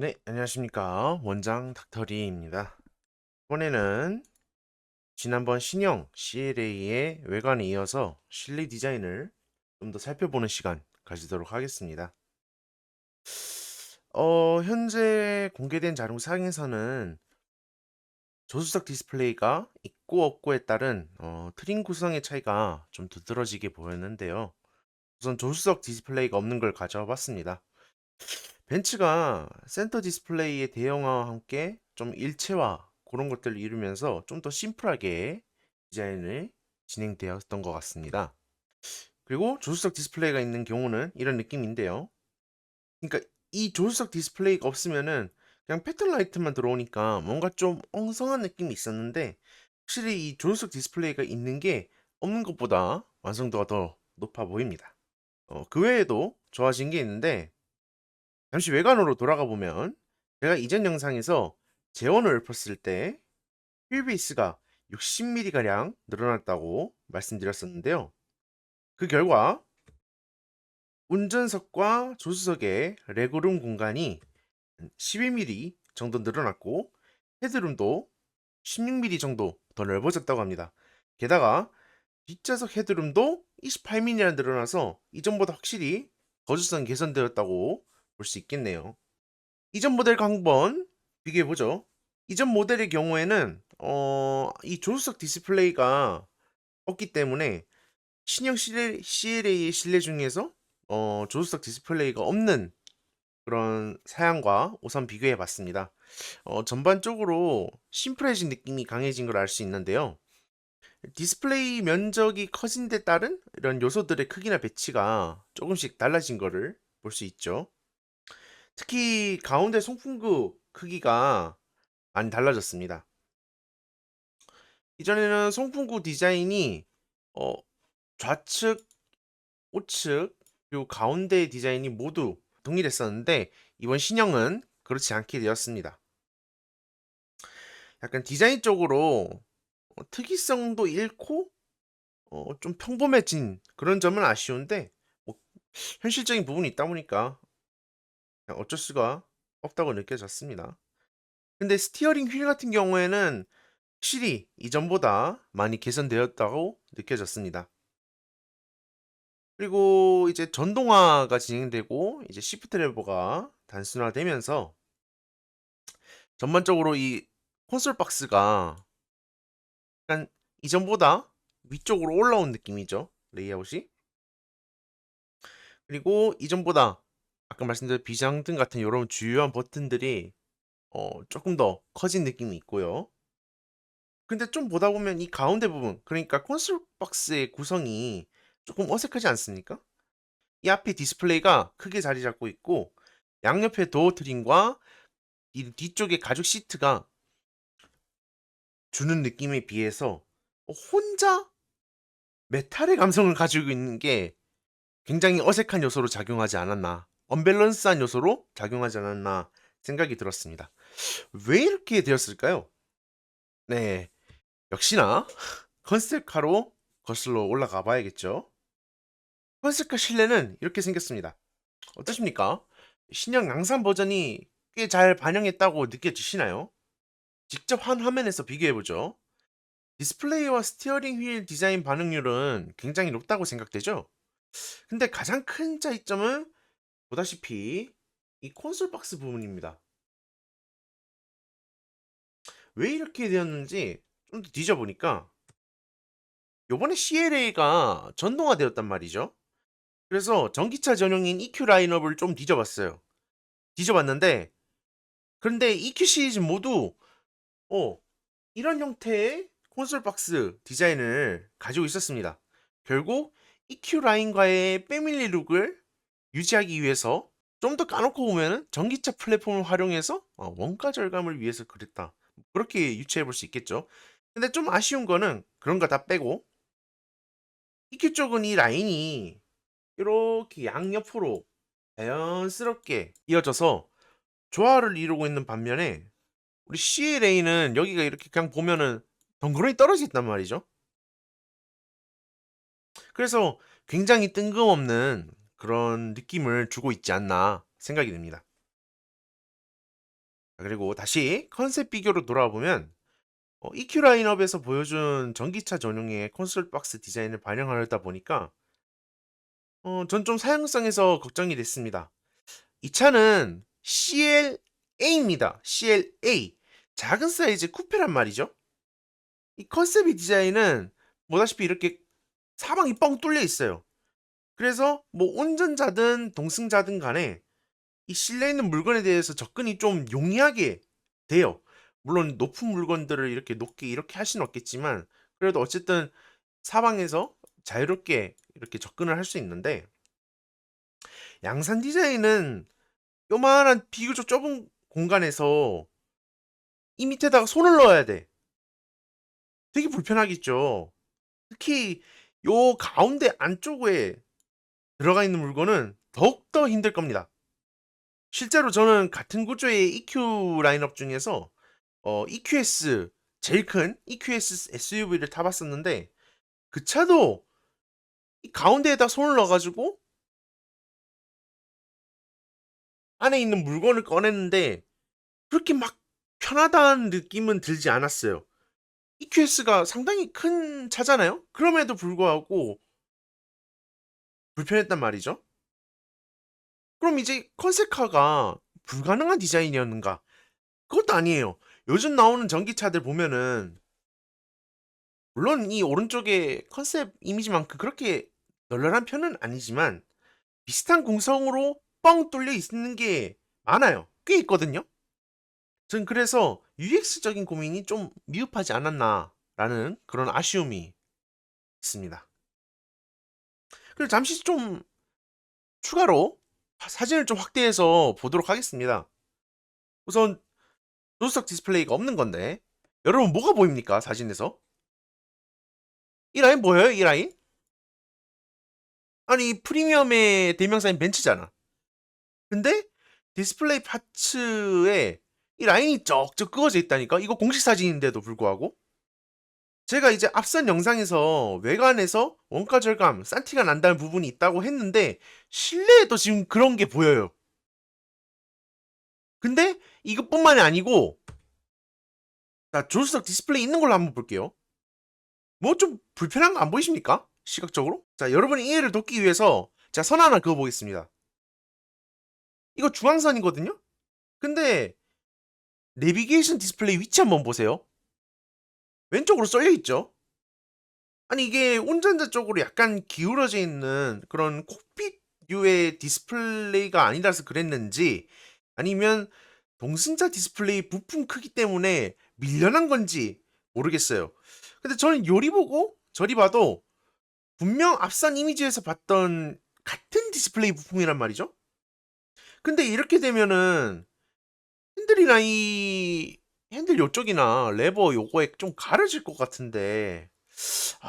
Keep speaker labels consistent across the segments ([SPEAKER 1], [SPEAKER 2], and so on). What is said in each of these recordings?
[SPEAKER 1] 네, 안녕하십니까. 원장 닥터리입니다. 이번에는 지난번 신형 CLA의 외관에 이어서 실내 디자인을 좀 더 살펴보는 시간 가지도록 하겠습니다. 현재 공개된 자료상에서는 조수석 디스플레이가 있고 없고에 따른 트림 구성의 차이가 좀 두드러지게 보였는데요. 우선 조수석 디스플레이가 없는 걸 가져와 봤습니다. 벤츠가 센터 디스플레이의 대형화와 함께 좀 일체화 그런 것들을 이루면서 좀 더 심플하게 디자인을 진행되었던 것 같습니다. 그리고 조수석 디스플레이가 있는 경우는 이런 느낌인데요. 그러니까 이 조수석 디스플레이가 없으면은 그냥 패턴 라이트만 들어오니까 뭔가 좀 엉성한 느낌이 있었는데 확실히 이 조수석 디스플레이가 있는 게 없는 것보다 완성도가 더 높아 보입니다. 그 외에도 좋아진 게 있는데 잠시 외관으로 돌아가 보면 제가 이전 영상에서 제원을 읊었을 때 휠베이스가 60mm가량 늘어났다고 말씀드렸었는데요. 그 결과 운전석과 조수석의 레그룸 공간이 12mm 정도 늘어났고 헤드룸도 16mm 정도 더 넓어졌다고 합니다. 게다가 뒷좌석 헤드룸도 28mm나 늘어나서 이전보다 확실히 거주성 개선되었다고 볼 수 있겠네요. 이전 모델과 한번 비교해 보죠. 이전 모델의 경우에는 이 조수석 디스플레이가 없기 때문에 신형 CLA의 실내 중에서 조수석 디스플레이가 없는 그런 사양과 우선 비교해 봤습니다. 전반적으로 심플해진 느낌이 강해진 걸 알 수 있는데요. 디스플레이 면적이 커진 데 따른 이런 요소들의 크기나 배치가 조금씩 달라진 거를 볼 수 있죠. 특히 가운데 송풍구 크기가 많이 달라졌습니다. 이전에는 송풍구 디자인이 어, 좌측, 우측, 그리고 가운데 디자인이 모두 동일했었는데 이번 신형은 그렇지 않게 되었습니다. 약간 디자인 쪽으로 특이성도 잃고 좀 평범해진 그런 점은 아쉬운데 뭐 현실적인 부분이 있다 보니까 그냥 어쩔 수가 없다고 느껴졌습니다. 근데 스티어링 휠 같은 경우에는 확실히 이전보다 많이 개선되었다고 느껴졌습니다. 그리고 이제 전동화가 진행되고 이제 시프트 레버가 단순화되면서 전반적으로 이 콘솔 박스가 약간 이전보다 위쪽으로 올라온 느낌이죠. 레이아웃이. 그리고 이전보다 아까 말씀드린 비상등 같은 이런 주요한 버튼들이 조금 더 커진 느낌이 있고요. 근데 좀 보다 보면 이 가운데 부분, 그러니까 콘솔 박스의 구성이 조금 어색하지 않습니까? 이 앞에 디스플레이가 크게 자리 잡고 있고 양옆에 도어 트림과 이 뒤쪽에 가죽 시트가 주는 느낌에 비해서 혼자 메탈의 감성을 가지고 있는 게 굉장히 어색한 요소로 작용하지 않았나, 언밸런스한 요소로 작용하지 않았나 생각이 들었습니다. 왜 이렇게 되었을까요? 네, 역시나 컨셉카로 거슬러 올라가 봐야겠죠. 컨셉카 실내는 이렇게 생겼습니다. 어떠십니까? 신형 양산 버전이 꽤 잘 반영했다고 느껴지시나요? 직접 한 화면에서 비교해보죠. 디스플레이와 스티어링 휠 디자인 반응률은 굉장히 높다고 생각되죠? 근데 가장 큰 차이점은 보다시피 이 콘솔 박스 부분입니다. 왜 이렇게 되었는지 좀 더 뒤져보니까 요번에 CLA가 전동화되었단 말이죠. 그래서 전기차 전용인 EQ 라인업을 좀 뒤져봤어요. 뒤져봤는데 그런데 EQ 시리즈 모두 어, 이런 형태의 콘솔 박스 디자인을 가지고 있었습니다. 결국 EQ 라인과의 패밀리 룩을 유지하기 위해서 좀 더 까놓고 보면은 전기차 플랫폼을 활용해서 원가 절감을 위해서 그랬다. 그렇게 유추해 볼 수 있겠죠. 근데 좀 아쉬운 거는 그런 거 다 빼고 EQ 쪽은 이 라인이 이렇게 양옆으로 자연스럽게 이어져서 조화를 이루고 있는 반면에 우리 CLA는 여기가 이렇게 그냥 보면은 덩그러니 떨어져 있단 말이죠. 그래서 굉장히 뜬금없는 그런 느낌을 주고 있지 않나 생각이 듭니다. 그리고 다시 컨셉 비교로 돌아와 보면 EQ 라인업에서 보여준 전기차 전용의 콘솔 박스 디자인을 반영하려다 보니까 전 좀 사용성에서 걱정이 됐습니다. 이 차는 CLA입니다. CLA. 작은 사이즈 쿠페란 말이죠. 이 컨셉의 디자인은 보다시피 이렇게 사방이 뻥 뚫려 있어요. 그래서 뭐 운전자든 동승자든 간에 이 실내에 있는 물건에 대해서 접근이 좀 용이하게 돼요. 물론 높은 물건들을 이렇게 높게 이렇게 할 수는 없겠지만 그래도 어쨌든 사방에서 자유롭게 이렇게 접근을 할 수 있는데 양산 디자인은 요만한 비교적 좁은 공간에서 이 밑에다가 손을 넣어야 돼. 되게 불편하겠죠. 특히 요 가운데 안쪽에 들어가 있는 물건은 더욱더 힘들 겁니다. 실제로 저는 같은 구조의 EQ 라인업 중에서 EQS 제일 큰 EQS SUV를 타봤었는데 그 차도 이 가운데에다 손을 넣어가지고 안에 있는 물건을 꺼냈는데 그렇게 막 편하다는 느낌은 들지 않았어요. EQS가 상당히 큰 차잖아요? 그럼에도 불구하고 불편했단 말이죠. 그럼 이제 컨셉카가 불가능한 디자인이었는가? 그것도 아니에요. 요즘 나오는 전기차들 보면은 물론 이 오른쪽에 컨셉 이미지만큼 그렇게 널널한 편은 아니지만 비슷한 공성으로 뻥 뚫려 있는 게 많아요. 꽤 있거든요. 전 그래서 UX적인 고민이 좀 미흡하지 않았나라는 그런 아쉬움이 있습니다. 그리고 잠시 좀 추가로 사진을 좀 확대해서 보도록 하겠습니다. 우선 조수석 디스플레이가 없는 건데 여러분 뭐가 보입니까? 사진에서? 이 라인 보여요? 이 라인? 아니 프리미엄의 대명사인 벤츠잖아. 근데 디스플레이 파츠에 이 라인이 쩍쩍 그어져 있다니까? 이거 공식 사진인데도 불구하고? 제가 이제 앞선 영상에서 외관에서 원가 절감, 싼 티가 난다는 부분이 있다고 했는데 실내에도 지금 그런 게 보여요. 근데 이것뿐만이 아니고 자, 조수석 디스플레이 있는 걸로 한번 볼게요. 뭐 좀 불편한 거 안 보이십니까? 시각적으로? 자, 여러분의 이해를 돕기 위해서 제가 선 하나 그어보겠습니다. 이거 중앙선이거든요? 근데 내비게이션 디스플레이 위치 한번 보세요. 왼쪽으로 쏠려 있죠? 아니 이게 운전자 쪽으로 약간 기울어져 있는 그런 콕핏류의 디스플레이가 아니라서 그랬는지 아니면 동승자 디스플레이 부품 크기 때문에 밀려난 건지 모르겠어요. 근데 저는 요리 보고 저리 봐도 분명 앞선 이미지에서 봤던 같은 디스플레이 부품이란 말이죠. 근데 이렇게 되면은 핸들이나 이 핸들 요쪽이나 레버 요거에 좀 가려질 것 같은데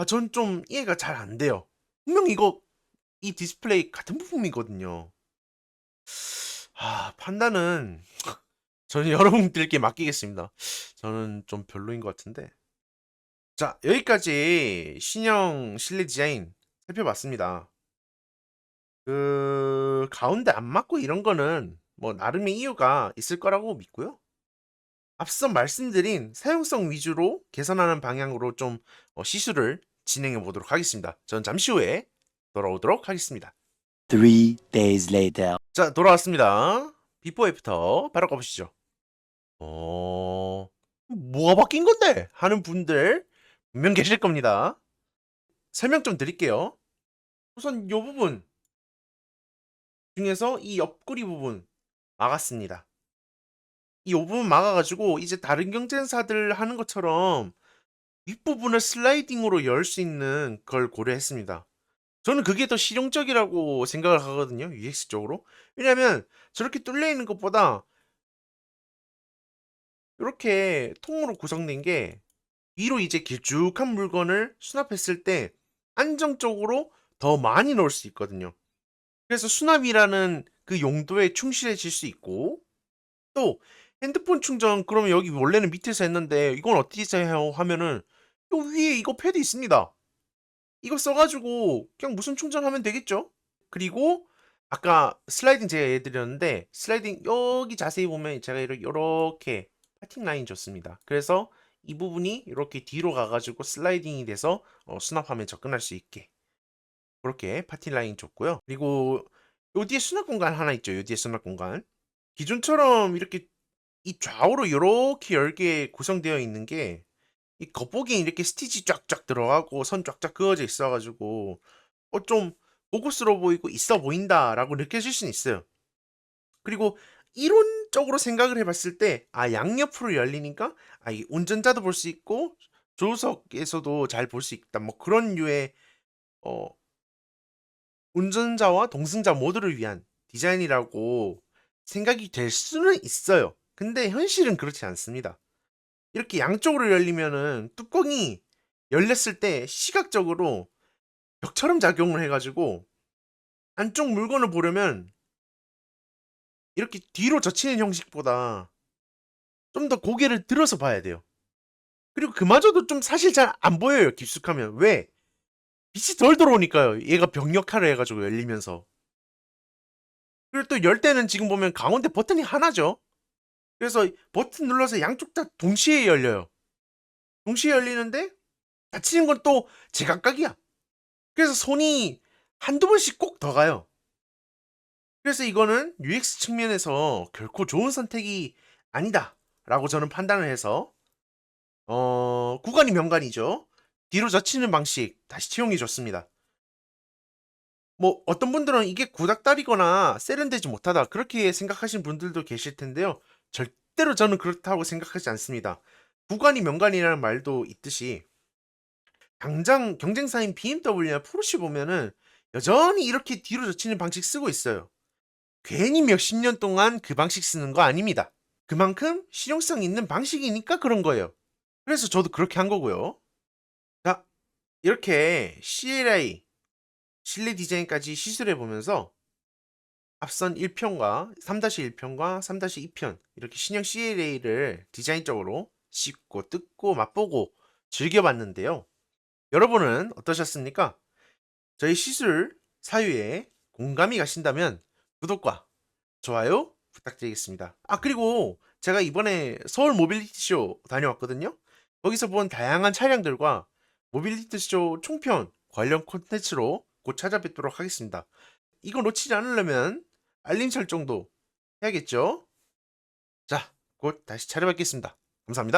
[SPEAKER 1] 전 좀 이해가 잘 안 돼요. 분명 이거 이 디스플레이 같은 부품이거든요. 판단은 저는 여러분들께 맡기겠습니다. 저는 좀 별로인 것 같은데. 자, 여기까지 신형 실내 디자인 살펴봤습니다. 가운데 안 맞고 이런 거는 뭐 나름의 이유가 있을 거라고 믿고요. 앞서 말씀드린 사용성 위주로 개선하는 방향으로 좀 시술을 진행해 보도록 하겠습니다. 전 잠시 후에 돌아오도록 하겠습니다.
[SPEAKER 2] 3 days later.
[SPEAKER 1] 자, 돌아왔습니다. 비포 애프터 바로 가보시죠. 뭐가 바뀐 건데? 하는 분들 분명 계실 겁니다. 설명 좀 드릴게요. 우선 이 부분 중에서 이 옆구리 부분 막았습니다. 이 부분 막아가지고 이제 다른 경쟁사들 하는 것처럼 윗부분을 슬라이딩으로 열 수 있는 걸 고려했습니다. 저는 그게 더 실용적이라고 생각을 하거든요. UX적으로. 왜냐면 저렇게 뚫려 있는 것보다 이렇게 통으로 구성된 게 위로 이제 길쭉한 물건을 수납했을 때 안정적으로 더 많이 넣을 수 있거든요. 그래서 수납이라는 그 용도에 충실해질 수 있고 또 핸드폰 충전 그러면 여기 원래는 밑에서 했는데 이건 어떻게 해요 하면은 요 위에 이거 패드 있습니다. 이거 써가지고 그냥 무선 충전하면 되겠죠. 그리고 아까 슬라이딩 제가 얘기 드렸는데 슬라이딩 여기 자세히 보면 제가 이렇게 파팅 라인 줬습니다. 그래서 이 부분이 이렇게 뒤로 가가지고 슬라이딩이 돼서 수납하면 접근할 수 있게 그렇게 파팅 라인 줬고요. 그리고 요 뒤에 수납 공간 하나 있죠. 요 뒤에 수납 공간. 기존처럼 이렇게 이 좌우로 이렇게 10개 구성되어 있는 게 이 겉보기엔 이렇게 스티치 쫙쫙 들어가고 선 쫙쫙 그어져 있어가지고 좀 고급스러워 보이고 있어 보인다라고 느껴질 수는 있어요. 그리고 이론적으로 생각을 해봤을 때, 양옆으로 열리니까, 이 운전자도 볼 수 있고, 조수석에서도 잘 볼 수 있다. 뭐 그런 류의, 어, 운전자와 동승자 모두를 위한 디자인이라고 생각이 될 수는 있어요. 근데 현실은 그렇지 않습니다. 이렇게 양쪽으로 열리면은 뚜껑이 열렸을 때 시각적으로 벽처럼 작용을 해가지고 안쪽 물건을 보려면 이렇게 뒤로 젖히는 형식보다 좀 더 고개를 들어서 봐야 돼요. 그리고 그마저도 좀 사실 잘 안 보여요. 깊숙하면. 왜? 빛이 덜 들어오니까요. 얘가 벽 역할을 해가지고 열리면서. 그리고 또 열 때는 지금 보면 가운데 버튼이 하나죠. 그래서 버튼 눌러서 양쪽 다 동시에 열려요. 동시에 열리는데 닫히는 건 또 제각각이야. 그래서 손이 한두 번씩 꼭 더 가요. 그래서 이거는 UX 측면에서 결코 좋은 선택이 아니다라고 저는 판단을 해서 구간이 명간이죠. 뒤로 젖히는 방식 다시 채용해 줬습니다. 뭐 어떤 분들은 이게 구닥다리거나 세련되지 못하다 그렇게 생각하시는 분들도 계실 텐데요. 절대로 저는 그렇다고 생각하지 않습니다. 구간이 명간이라는 말도 있듯이 당장 경쟁사인 BMW나 포르쉐 보면은 여전히 이렇게 뒤로 젖히는 방식 쓰고 있어요. 괜히 몇십 년 동안 그 방식 쓰는 거 아닙니다. 그만큼 실용성 있는 방식이니까 그런 거예요. 그래서 저도 그렇게 한 거고요. 자, 이렇게 CLI 실내 디자인까지 시술해 보면서 앞선 1편과 3-1편과 3-2편 이렇게 신형 CLA를 디자인적으로 씹고 뜯고 맛보고 즐겨봤는데요. 여러분은 어떠셨습니까? 저희 시술 사유에 공감이 가신다면 구독과 좋아요 부탁드리겠습니다. 그리고 제가 이번에 서울 모빌리티 쇼 다녀왔거든요. 거기서 본 다양한 차량들과 모빌리티 쇼 총편 관련 콘텐츠로 곧 찾아뵙도록 하겠습니다. 이거 놓치지 않으려면 알림 설정도 해야겠죠? 자, 곧 다시 찾아뵙겠습니다. 감사합니다.